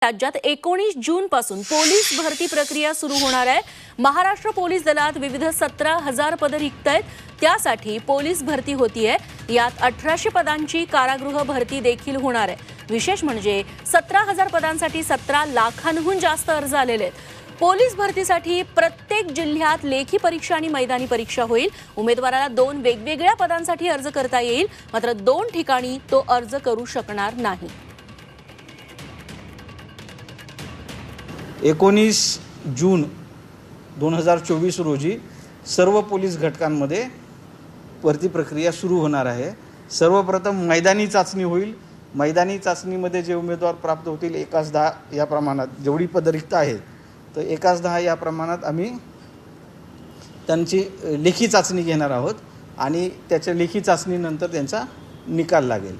राज्यात 19 जून पासून पोलीस भरती प्रक्रिया सुरू होणार आहे। महाराष्ट्र पोलीस दलात विविध 17,000 पदे रिक्त आहेत। त्यासाठी पोलीस भरती होतीये। यात 1800 पदांची कारागृह भरती देखील होणार आहे। विशेष म्हणजे 17,000 पदांसाठी 17 लाखांहून जास्त अर्ज आलेले आहेत। पोलीस भरतीसाठी प्रत्येक जिल्ह्यात लेखी परीक्षा आणि मैदानी परीक्षा होईल। उमेदवाराला 2 वेगवेगळ्या पदांसाठी अर्ज करता येईल, मात्र 2 ठिकाणी तो अर्ज करू शकणार नाही। 19 जून 2024 रोजी सर्व पोलीस घटकांमध्ये भरती प्रक्रिया सुरू होणार आहे। सर्वप्रथम मैदानी चाचणी होईल। मैदानी चाचणीमध्ये जे उमेदवार प्राप्त होतील 1:10 या प्रमाणात जेवढी पदे रिक्त आहेत तर 1:10 या प्रमाणात आम्ही त्यांची लेखी चाचणी घेणार आहोत आणि त्याच्या लेखी चाचणीनंतर त्यांचा निकाल लागेल।